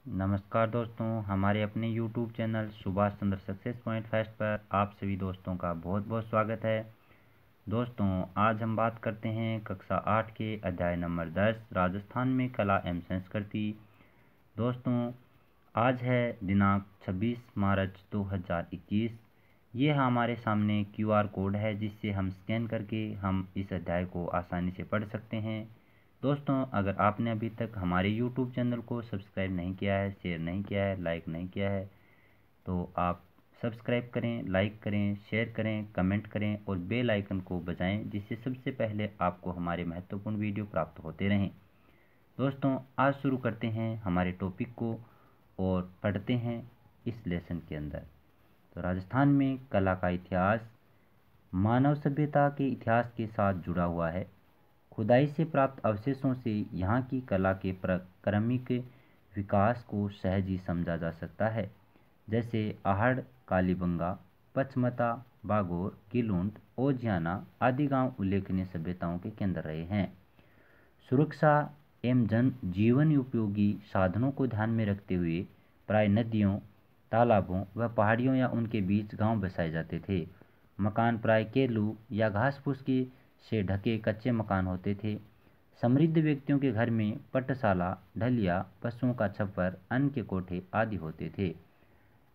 नमस्कार दोस्तों, हमारे अपने YouTube channel Subhash Chandra success point fest पर आप सभी दोस्तों का बहुत बहुत स्वागत है। दोस्तों, आज हम बात करते हैं कक्षा 8 के अध्याय नंबर 10 राजस्थान में कला एवं संस्कृति। दोस्तों, आज है दिनांक 26 मार्च 2021। ये हमारे सामने QR कोड है जिससे हम स्कैन करके हम इस अध्याय को आसानी से पढ़ सकते हैं। दोस्तों, अगर आपने अभी तक हमारे YouTube चैनल को सब्सक्राइब नहीं किया है, शेयर नहीं किया है, लाइक नहीं किया है, तो आप सब्सक्राइब करें, लाइक करें, शेयर करें, कमेंट करें और बेल आइकन को बजाएं जिससे सबसे पहले आपको हमारे महत्वपूर्ण वीडियो प्राप्त होते रहें। दोस्तों, आज शुरू करते हैं हमारे टॉपिक को और पढ़ते हैं इस लेसन के अंदर। तो राजस्थान में कला का इतिहास मानव सभ्यता के इतिहास के साथ जुड़ा हुआ है। खुदाई से प्राप्त अवशेषों से यहाँ की कला के क्रमिक विकास को सहज ही समझा जा सकता है। जैसे आहड़, कालीबंगा, पचमता, बागोर, गिलुंट, ओजियाना आदि गांव उल्लेखनीय सभ्यताओं के केंद्र रहे हैं। सुरक्षा एवं जन जीवन उपयोगी साधनों को ध्यान में रखते हुए प्राय नदियों, तालाबों व पहाड़ियों या उनके बीच गांव बसाए जाते थे। मकान प्राय केलू या घास फूस की से ढके कच्चे मकान होते थे। समृद्ध व्यक्तियों के घर में पटशाला, ढलिया, पशुओं का छप्पर, अन्न के कोठे आदि होते थे।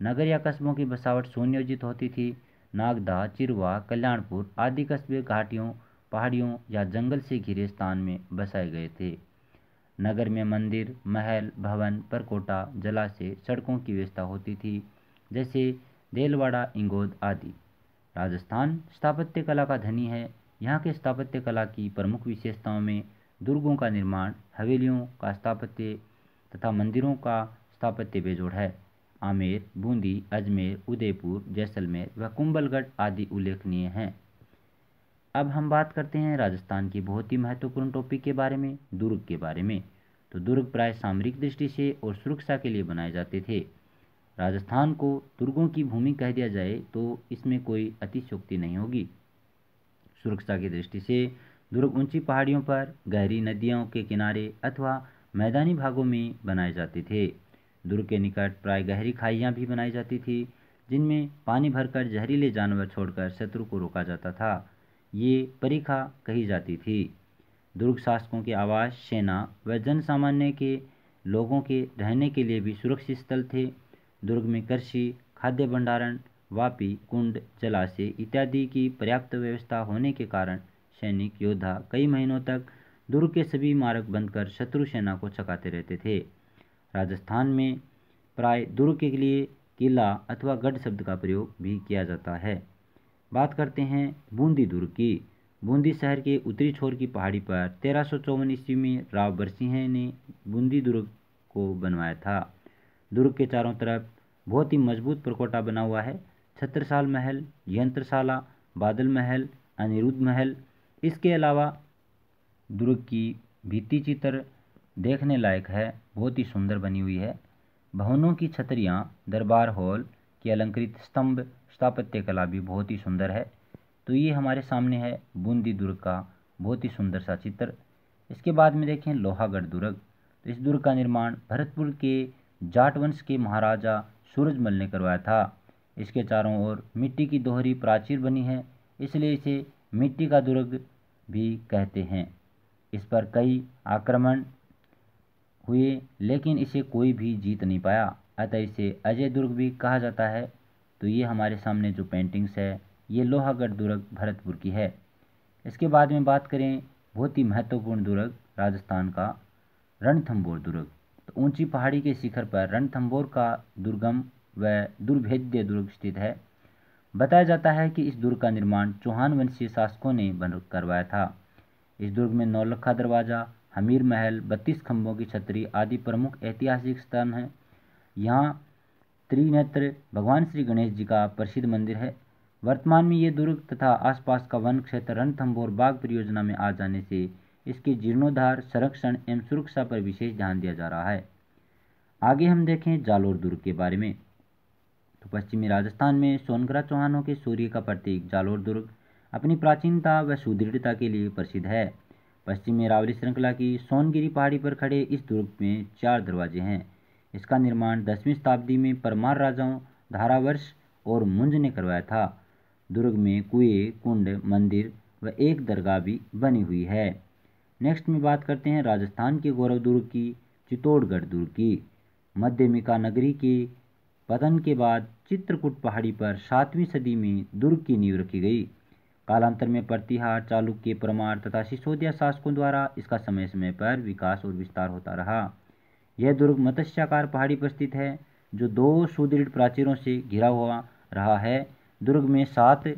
नगर या कस्बों की बसावट सुनियोजित होती थी। नागदा, चिरवा, कल्याणपुर आदि कस्बे घाटियों, पहाड़ियों या जंगल से घिरे स्थान में बसाए गए थे। नगर में मंदिर, महल, भवन, परकोटा, जलाशय, सड़कों की व्यवस्था होती थी, जैसे देलवाड़ा, इंगोद आदि। राजस्थान स्थापत्य कला का धनी है। यहाँ के स्थापत्य कला की प्रमुख विशेषताओं में दुर्गों का निर्माण, हवेलियों का स्थापत्य तथा मंदिरों का स्थापत्य बेजोड़ है। आमेर, बूंदी, अजमेर, उदयपुर, जैसलमेर व कुंभलगढ़ आदि उल्लेखनीय हैं। अब हम बात करते हैं राजस्थान की बहुत ही महत्वपूर्ण टॉपिक के बारे में, दुर्ग के बारे में। तो दुर्ग प्राय सामरिक दृष्टि से और सुरक्षा के लिए बनाए जाते थे। राजस्थान को दुर्गों की भूमि कह दिया जाए तो इसमें कोई अतिशयोक्ति नहीं होगी। सुरक्षा की दृष्टि से दुर्ग ऊंची पहाड़ियों पर, गहरी नदियों के किनारे अथवा मैदानी भागों में बनाए जाते थे। दुर्ग के निकट प्राय गहरी खाइयाँ भी बनाई जाती थी जिनमें पानी भरकर जहरीले जानवर छोड़कर शत्रु को रोका जाता था। ये परिखा कही जाती थी। दुर्ग शासकों के आवास, सेना व जन सामान्य के लोगों के रहने के लिए भी सुरक्षित स्थल थे। दुर्ग में कृषि, खाद्य भंडारण, वापी, कुंड, जलाशय इत्यादि की पर्याप्त व्यवस्था होने के कारण सैनिक योद्धा कई महीनों तक दुर्ग के सभी मार्ग बंद कर शत्रु सेना को छकाते रहते थे। राजस्थान में प्राय दुर्ग के लिए किला अथवा गढ़ शब्द का प्रयोग भी किया जाता है। बात करते हैं बूंदी दुर्ग की। बूंदी शहर के उत्तरी छोर की पहाड़ी पर 1354 ईस्वी में राव बरसिंह ने बूंदी दुर्ग को बनवाया था। दुर्ग के चारों तरफ बहुत ही मजबूत परकोटा बना हुआ है। छत्रसाल महल, यंत्रशाला, बादल महल, अनिरुद्ध महल। इसके अलावा दुर्ग की भित्ति चित्र देखने लायक है, बहुत ही सुंदर बनी हुई है। भवनों की छतरियाँ, दरबार हॉल की अलंकृत स्तंभ, स्थापत्य कला भी बहुत ही सुंदर है। तो ये हमारे सामने है बूंदी दुर्ग का बहुत ही सुंदर सा चित्र। इसके बाद में देखें लोहागढ़ दुर्ग। तो इस दुर्ग का निर्माण भरतपुर के जाट वंश के महाराजा सूरजमल ने करवाया था। इसके चारों ओर मिट्टी की दोहरी प्राचीर बनी है, इसलिए इसे मिट्टी का दुर्ग भी कहते हैं। इस पर कई आक्रमण हुए लेकिन इसे कोई भी जीत नहीं पाया, अतः इसे अजय दुर्ग भी कहा जाता है। तो ये हमारे सामने जो पेंटिंग्स है ये लोहागढ़ दुर्ग भरतपुर की है। इसके बाद में बात करें बहुत ही महत्वपूर्ण दुर्ग राजस्थान का, रणथंभौर दुर्ग। तो ऊंची पहाड़ी के शिखर पर रणथंभौर का दुर्गम व दुर्भेद्य दुर्ग स्थित है। बताया जाता है कि इस दुर्ग का निर्माण चौहान वंशीय शासकों ने बन करवाया था। इस दुर्ग में नौलखा दरवाजा, हमीर महल, 32 खंभों की छतरी आदि प्रमुख ऐतिहासिक स्थान हैं। यहाँ त्रिनेत्र भगवान श्री गणेश जी का प्रसिद्ध मंदिर है। वर्तमान में ये दुर्ग तथा आसपास का वन क्षेत्र रणथंभौर बाग परियोजना में आ जाने से इसके जीर्णोद्धार, संरक्षण एवं सुरक्षा पर विशेष ध्यान दिया जा रहा है। आगे हम देखें जालोर दुर्ग के बारे में। तो पश्चिमी राजस्थान में सोनगरा चौहानों के सूर्य का प्रतीक जालोर दुर्ग अपनी प्राचीनता व सुदृढ़ता के लिए प्रसिद्ध है। पश्चिमी अरावली श्रृंखला की सोनगिरी पहाड़ी पर खड़े इस दुर्ग में 4 दरवाजे हैं। इसका निर्माण 10वीं शताब्दी में परमार राजाओं धारावर्ष और मुंज ने करवाया था। दुर्ग में कुएं, कुंड, मंदिर व एक दरगाह भी बनी हुई है। नेक्स्ट में बात करते हैं राजस्थान के गौरव दुर्ग की, चित्तौड़गढ़ दुर्ग की। मध्यमिका नगरी के पतन के बाद चित्रकूट पहाड़ी पर 7वीं सदी में दुर्ग की नींव रखी गई। कालांतर में प्रतिहार, चालुक्य, परमार तथा सिसोदिया शासकों द्वारा इसका समय समय पर विकास और विस्तार होता रहा। यह दुर्ग मत्स्याकार पहाड़ी पर स्थित है जो 2 सुदृढ़ प्राचीरों से घिरा हुआ रहा है। दुर्ग में 7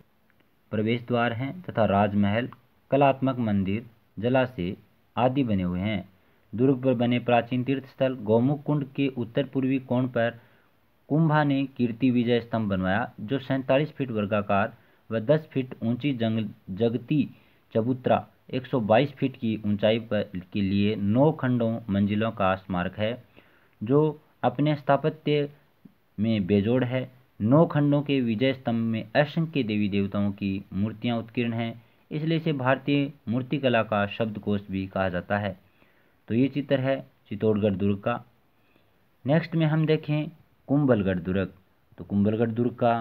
प्रवेश द्वार हैं तथा राजमहल, कलात्मक मंदिर, जलाशय आदि बने हुए हैं। दुर्ग पर बने प्राचीन तीर्थ स्थल गौमुख कुंड के उत्तर पूर्वी कोण पर कुंभा ने कीर्ति विजय स्तंभ बनवाया जो 47 फीट वर्गाकार व 10 फीट ऊंची जगती चबूतरा 122 फीट की ऊंचाई पर के लिए 9 खंडों मंजिलों का स्मारक है जो अपने स्थापत्य में बेजोड़ है। 9 खंडों के विजय स्तंभ में असंख्य देवी देवताओं की मूर्तियां उत्कीर्ण हैं, इसलिए इसे भारतीय मूर्तिकला का शब्दकोश भी कहा जाता है। तो ये चित्र है चित्तौड़गढ़ दुर्ग का। नेक्स्ट में हम देखें कुंभलगढ़ दुर्ग। तो कुंभलगढ़ दुर्ग का